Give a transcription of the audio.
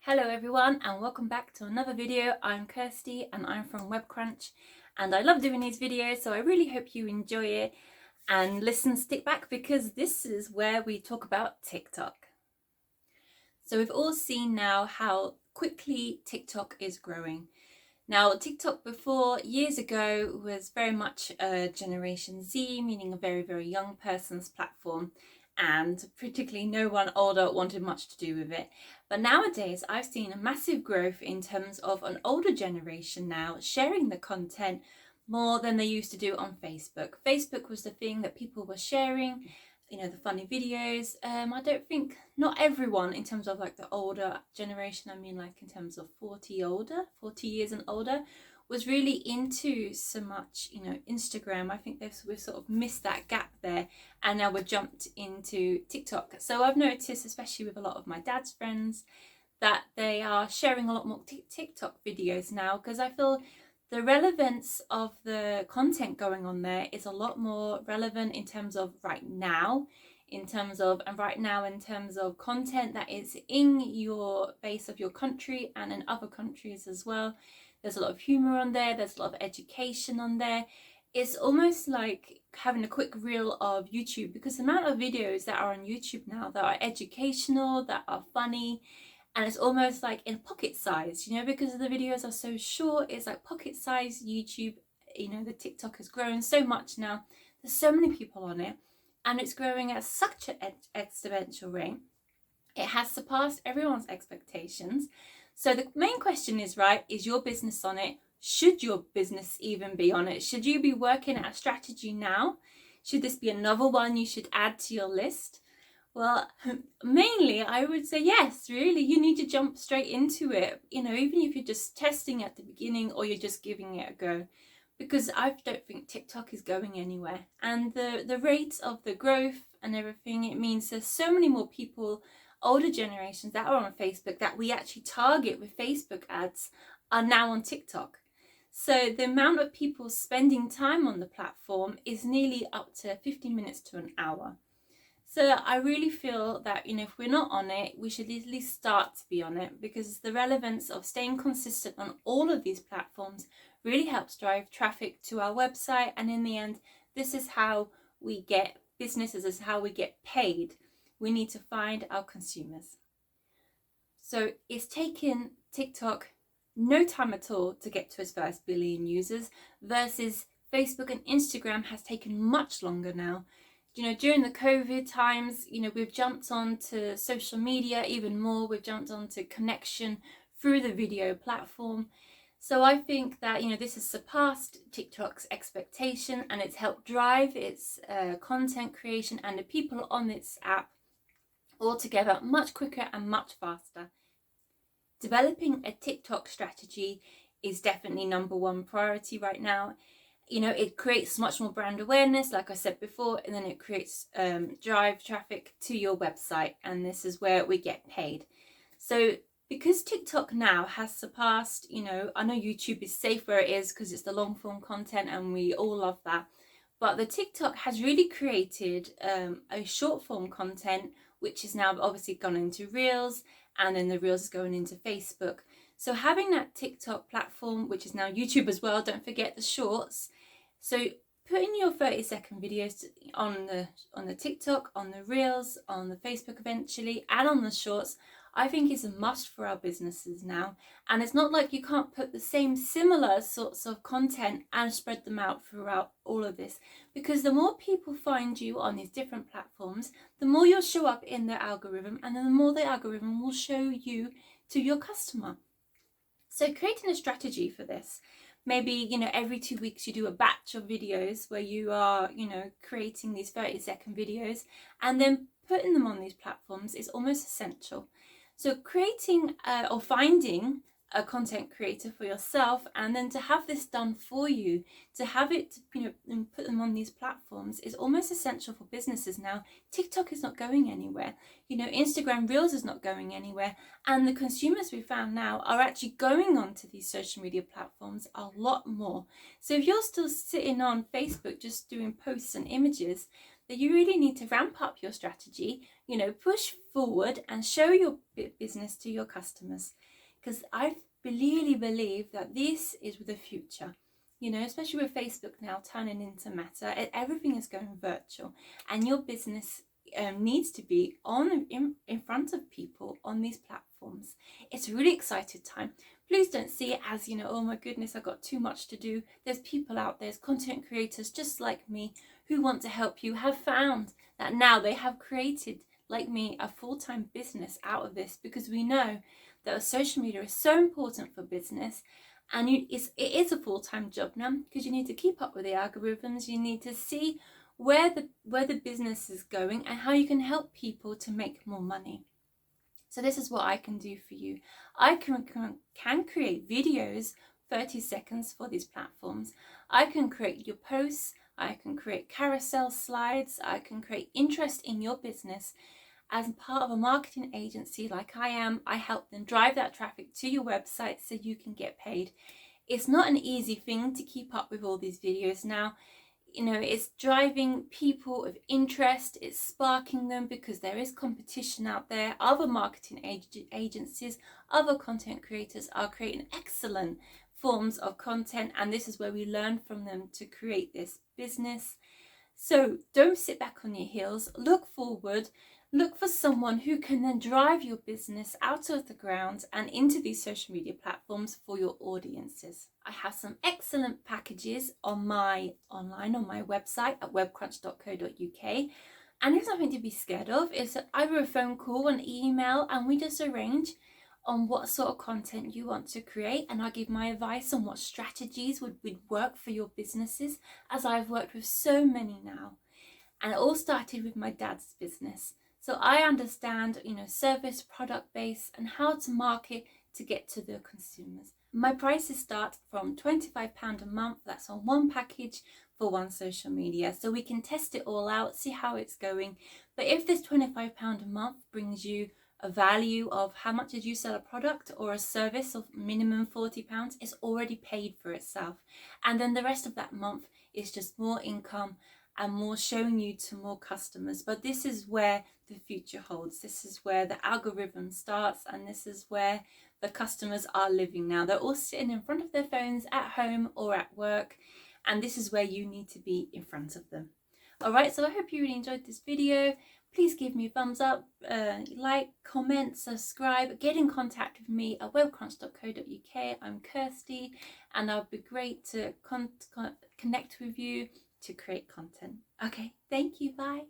Hello everyone and welcome back to another video. I'm Kirsty and I'm from WebCrunch and I love doing these videos, so I really hope you enjoy it and stick back because this is where we talk about TikTok. So we've all seen now how quickly TikTok is growing. Now TikTok before, years ago, was very much a Generation Z, meaning a very, very young person's platform, and particularly no one older wanted much to do with it. But nowadays I've seen a massive growth in terms of an older generation now sharing the content more than they used to do on Facebook. Facebook was the thing that people were sharing, the funny videos. I don't think, not everyone in terms of like the older generation, I mean like in terms of 40 years and older, was really into so much, Instagram. I think we've sort of missed that gap there, and now we've jumped into TikTok. So I've noticed, especially with a lot of my dad's friends, that they are sharing a lot more TikTok videos now, because I feel the relevance of the content going on there is a lot more relevant in terms of right now in terms of content that is in your base of your country and in other countries as well. There's a lot of humor on there, there's a lot of education on there. It's almost like having a quick reel of YouTube, because the amount of videos that are on YouTube now that are educational, that are funny, and it's almost like in pocket size, because the videos are so short, it's like pocket size YouTube. The TikTok has grown so much now. There's so many people on it and it's growing at such an exponential rate. It has surpassed everyone's expectations. So the main question is, is your business on it? Should your business even be on it? Should you be working at a strategy now? Should this be another one you should add to your list? Well, mainly I would say yes, really. You need to jump straight into it, even if you're just testing at the beginning or you're just giving it a go, because I don't think TikTok is going anywhere. And the rate of the growth and everything, it means there's so many more people, older generations, that are on Facebook that we actually target with Facebook ads are now on TikTok. So the amount of people spending time on the platform is nearly up to 15 minutes to an hour. So I really feel that, if we're not on it, we should at least start to be on it, because the relevance of staying consistent on all of these platforms really helps drive traffic to our website. And in the end, this is how we get business, this is how we get paid. We need to find our consumers. So it's taken TikTok no time at all to get to its first billion users, versus Facebook and Instagram has taken much longer now. During the COVID times, we've jumped on to social media even more. We've jumped on to connection through the video platform. So I think that, this has surpassed TikTok's expectation, and it's helped drive its content creation and the people on its app all together much quicker and much faster. Developing a TikTok strategy is definitely number one priority right now. It creates much more brand awareness, like I said before, and then it creates drive traffic to your website, and this is where we get paid. So because TikTok now has surpassed, I know YouTube is safe where it is because it's the long form content and we all love that, but the TikTok has really created a short form content, which is now obviously gone into Reels, and then the Reels is going into Facebook. So having that TikTok platform, which is now YouTube as well, don't forget the shorts. So putting your 30-second videos on the TikTok, on the Reels, on the Facebook eventually, and on the shorts, I think is a must for our businesses now. And it's not like you can't put the same similar sorts of content and spread them out throughout all of this, because the more people find you on these different platforms, the more you'll show up in their algorithm, and then the more the algorithm will show you to your customer. So creating a strategy for this, maybe, every 2 weeks you do a batch of videos where you are, creating these 30-second videos and then putting them on these platforms is almost essential. So creating or finding a content creator for yourself, and then to have this done for you, to have it, and put them on these platforms is almost essential for businesses now. TikTok is not going anywhere. Instagram Reels is not going anywhere. And the consumers we found now are actually going onto these social media platforms a lot more. So if you're still sitting on Facebook just doing posts and images, that you really need to ramp up your strategy. you know, push forward and show your business to your customers, because I really believe that this is the future. You know, especially with Facebook now turning into Meta, everything is going virtual, and your business needs to be in front of people on these platforms. It's a really exciting time. Please don't see it as, you know, oh my goodness, I've got too much to do. There's people out there, there's content creators just like me who want to help you, have found that now they have created, like me, a full-time business out of this, because we know that social media is so important for business. And it is a full-time job now, because you need to keep up with the algorithms. You need to see where the business is going and how you can help people to make more money. So this is what I can do for you. I can create videos, 30 seconds for these platforms. I can create your posts. I can create carousel slides. I can create interest in your business. As part of a marketing agency like I am, I help them drive that traffic to your website so you can get paid. It's not an easy thing to keep up with all these videos now. You know, it's driving people of interest, it's sparking them, because there is competition out there. Other marketing agencies, other content creators are creating excellent forms of content, and this is where we learn from them to create this business. So don't sit back on your heels, look forward. Look for someone who can then drive your business out of the ground and into these social media platforms for your audiences. I have some excellent packages on my website at webcrunch.co.uk. And there's nothing to be scared of. It's either a phone call, an email, and we just arrange on what sort of content you want to create, and I'll give my advice on what strategies would work for your businesses, as I've worked with so many now. And it all started with my dad's business. So I understand, you know, service, product base, and how to market to get to the consumers. My prices start from £25 a month. That's on one package for one social media. So we can test it all out, see how it's going. But if this £25 a month brings you a value of how much did you sell a product or a service of minimum £40, it's already paid for itself. And then the rest of that month is just more income and more showing you to more customers. But this is where the future holds. This is where the algorithm starts, and this is where the customers are living now. They're all sitting in front of their phones at home or at work, and this is where you need to be in front of them. All right, so I hope you really enjoyed this video. Please give me a thumbs up, like, comment, subscribe, get in contact with me at webcrunch.co.uk. I'm Kirsty, and I'll be great to connect with you to create content. Okay, thank you, bye.